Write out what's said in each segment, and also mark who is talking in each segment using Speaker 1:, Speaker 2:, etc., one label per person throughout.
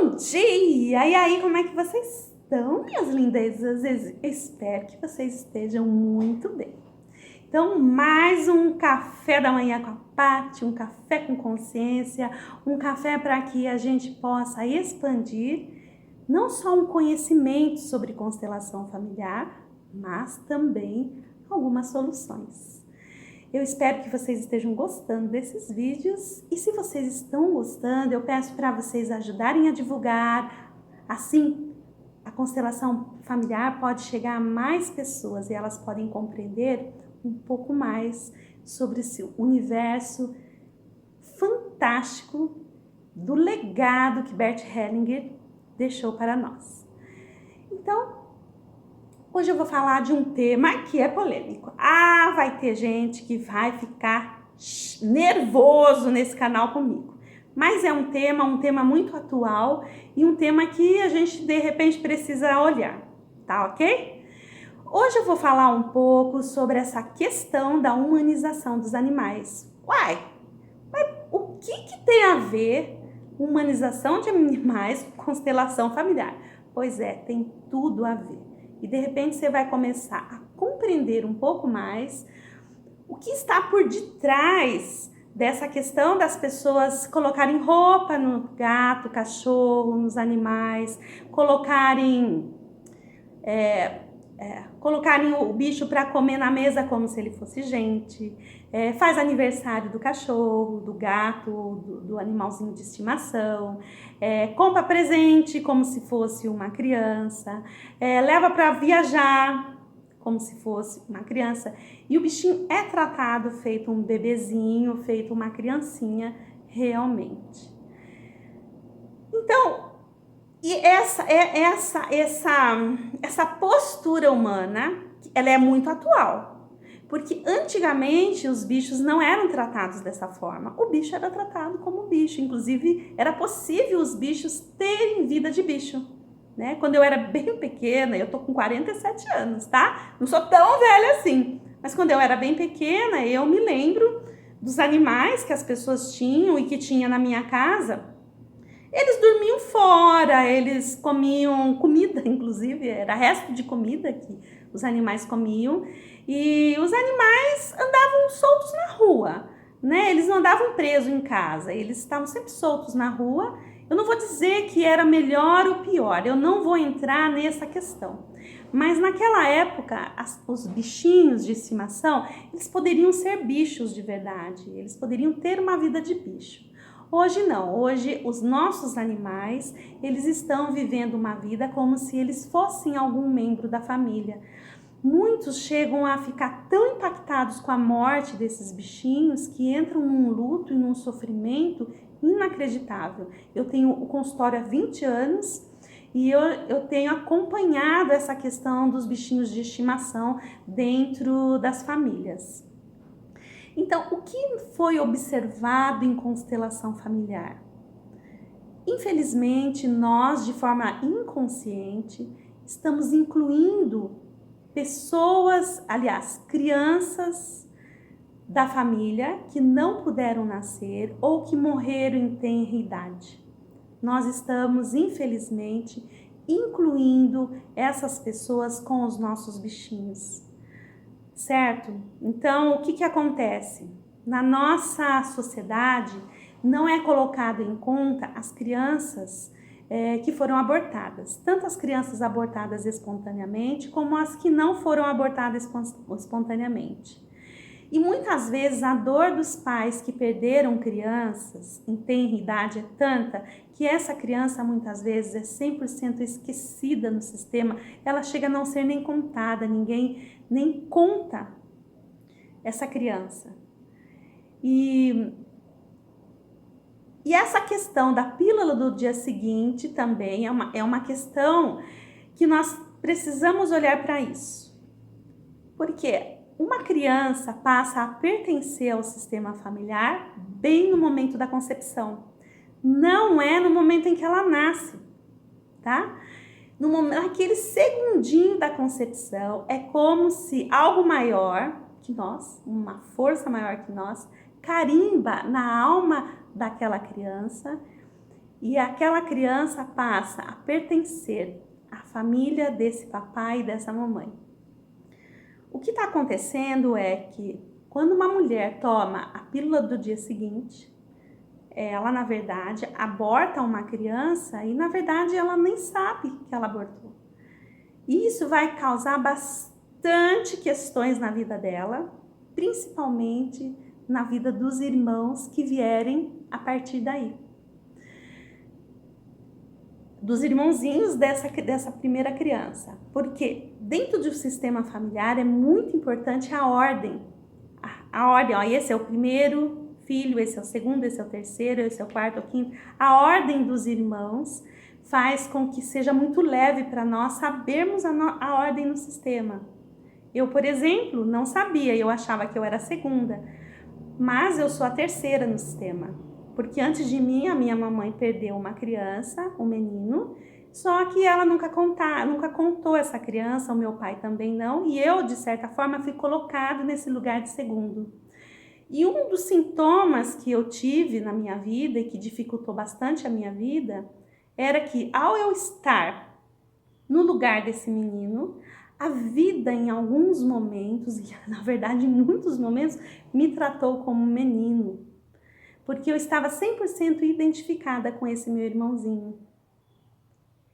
Speaker 1: Bom dia! E aí, como é que vocês estão, minhas lindezas? Espero que vocês estejam muito bem. Então, mais um café da manhã com a Paty, um café com consciência, um café para que a gente possa expandir não só um conhecimento sobre constelação familiar, mas também algumas soluções. Eu espero que vocês estejam gostando desses vídeos e se vocês estão gostando, eu peço para vocês ajudarem a divulgar. Assim, a constelação familiar pode chegar a mais pessoas e elas podem compreender um pouco mais sobre esse universo fantástico do legado que Bert Hellinger deixou para nós. Então, hoje eu vou falar de um tema que é polêmico. Vai ter gente que vai ficar nervoso nesse canal comigo. Mas é um tema muito atual e um tema que a gente de repente precisa olhar, tá ok? Hoje eu vou falar um pouco sobre essa questão da humanização dos animais. Mas o que tem a ver humanização de animais com constelação familiar? Pois é, tem tudo a ver. E de repente você vai começar a compreender um pouco mais o que está por detrás dessa questão das pessoas colocarem roupa no gato, cachorro, nos animais, colocarem o bicho para comer na mesa como se ele fosse gente, faz aniversário do cachorro, do gato, do animalzinho de estimação, compra presente como se fosse uma criança, leva para viajar como se fosse uma criança, e o bichinho é tratado feito um bebezinho, feito uma criancinha realmente. Então, e essa postura humana, ela é muito atual, porque antigamente os bichos não eram tratados dessa forma. O bicho era tratado como bicho, inclusive era possível os bichos terem vida de bicho, né? Quando eu era bem pequena, eu tô com 47 anos, tá? Não sou tão velha assim, mas quando eu era bem pequena, eu me lembro dos animais que as pessoas tinham e que tinha na minha casa. Eles dormiam fora, eles comiam comida, inclusive, era resto de comida que os animais comiam. E os animais andavam soltos na rua, né? Eles não andavam presos em casa, eles estavam sempre soltos na rua. Eu não vou dizer que era melhor ou pior, eu não vou entrar nessa questão. Mas naquela época, os bichinhos de estimação, eles poderiam ser bichos de verdade, eles poderiam ter uma vida de bicho. Hoje não, hoje os nossos animais, eles estão vivendo uma vida como se eles fossem algum membro da família. Muitos chegam a ficar tão impactados com a morte desses bichinhos que entram num luto e num sofrimento inacreditável. Eu tenho o consultório há 20 anos e eu tenho acompanhado essa questão dos bichinhos de estimação dentro das famílias. Então, o que foi observado em constelação familiar? Infelizmente, nós, de forma inconsciente, estamos incluindo pessoas, aliás, crianças da família que não puderam nascer ou que morreram em tenra idade. Nós estamos, infelizmente, incluindo essas pessoas com os nossos bichinhos. Certo? Então, o que acontece? Na nossa sociedade, não é colocado em conta as crianças que foram abortadas. Tanto as crianças abortadas espontaneamente, como as que não foram abortadas espontaneamente. E muitas vezes a dor dos pais que perderam crianças em tenra idade é tanta que essa criança muitas vezes é 100% esquecida no sistema, ela chega a não ser nem contada, ninguém nem conta essa criança. E essa questão da pílula do dia seguinte também é uma questão que nós precisamos olhar para isso. Porque uma criança passa a pertencer ao sistema familiar bem no momento da concepção. Não é no momento em que ela nasce, tá? Naquele segundinho da concepção, é como se algo maior que nós, uma força maior que nós, carimba na alma daquela criança e aquela criança passa a pertencer à família desse papai e dessa mamãe. O que está acontecendo é que quando uma mulher toma a pílula do dia seguinte, ela na verdade aborta uma criança e na verdade ela nem sabe que ela abortou. Isso vai causar bastante questões na vida dela, principalmente na vida dos irmãos que vierem a partir daí. Dos irmãozinhos dessa primeira criança. Porque dentro do sistema familiar é muito importante a ordem. A ordem, ó, esse é o primeiro filho, esse é o segundo, esse é o terceiro, esse é o quarto, o quinto. A ordem dos irmãos faz com que seja muito leve para nós sabermos a ordem no sistema. Eu, por exemplo, não sabia, eu achava que eu era a segunda, mas eu sou a terceira no sistema. Porque antes de mim, a minha mamãe perdeu uma criança, um menino, só que ela nunca contou essa criança, o meu pai também não, e eu, de certa forma, fui colocado nesse lugar de segundo. E um dos sintomas que eu tive na minha vida e que dificultou bastante a minha vida era que, ao eu estar no lugar desse menino, a vida em alguns momentos, e na verdade em muitos momentos, me tratou como menino. Porque eu estava 100% identificada com esse meu irmãozinho.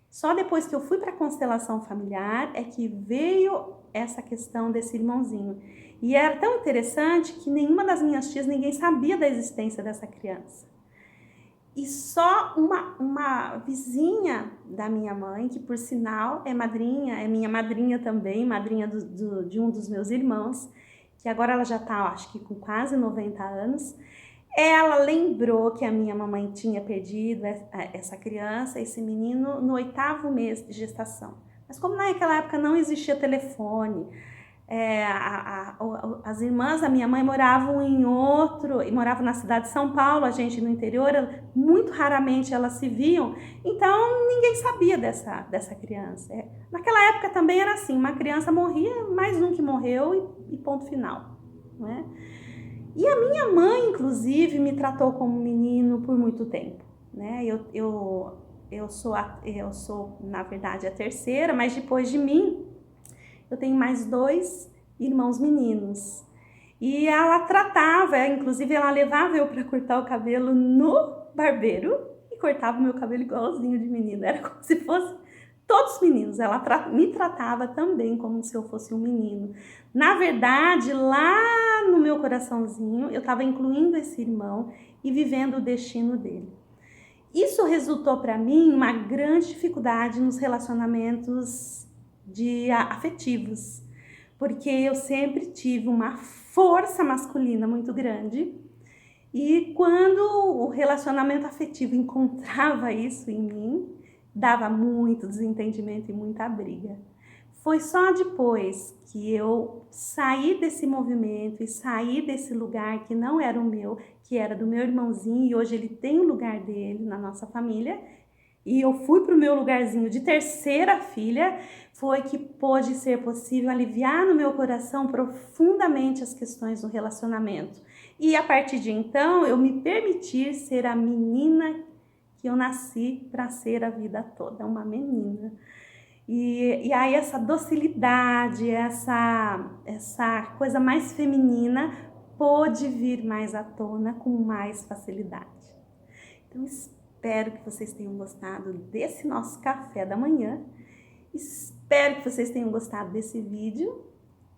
Speaker 1: Só depois que eu fui para a constelação familiar é que veio essa questão desse irmãozinho. E era tão interessante que nenhuma das minhas tias, ninguém sabia da existência dessa criança. E só uma vizinha da minha mãe, que por sinal é minha madrinha também, madrinha de um dos meus irmãos, que agora ela já está, acho que com quase 90 anos, ela lembrou que a minha mamãe tinha perdido essa criança, esse menino, no 8º mês de gestação. Mas como naquela época não existia telefone, as irmãs da minha mãe moravam moravam na cidade de São Paulo, a gente no interior, muito raramente elas se viam, então ninguém sabia dessa criança. Naquela época também era assim, uma criança morria, mais um que morreu e ponto final, não é? E a minha mãe, inclusive, me tratou como menino por muito tempo, né? Eu sou, na verdade, a terceira, mas depois de mim, eu tenho mais 2 irmãos meninos. E ela tratava, inclusive ela levava eu para cortar o cabelo no barbeiro e cortava o meu cabelo igualzinho de menino. Era como se fosse todos meninos. Ela me tratava também como se eu fosse um menino. Na verdade, lá no meu coraçãozinho, eu estava incluindo esse irmão e vivendo o destino dele. Isso resultou para mim uma grande dificuldade nos relacionamentos afetivos, porque eu sempre tive uma força masculina muito grande e quando o relacionamento afetivo encontrava isso em mim, dava muito desentendimento e muita briga. Foi só depois que eu saí desse movimento e saí desse lugar que não era o meu, que era do meu irmãozinho, e hoje ele tem o lugar dele na nossa família, e eu fui para o meu lugarzinho de terceira filha, foi que pôde ser possível aliviar no meu coração profundamente as questões do relacionamento. E a partir de então, eu me permitir ser a menina que eu nasci para ser a vida toda, uma menina. E aí essa docilidade, essa coisa mais feminina pôde vir mais à tona com mais facilidade. Então espero que vocês tenham gostado desse nosso café da manhã. Espero que vocês tenham gostado desse vídeo.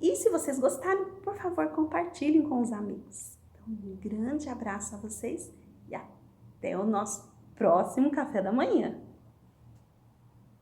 Speaker 1: E se vocês gostarem, por favor, compartilhem com os amigos. Então, um grande abraço a vocês e até o nosso próximo café da manhã.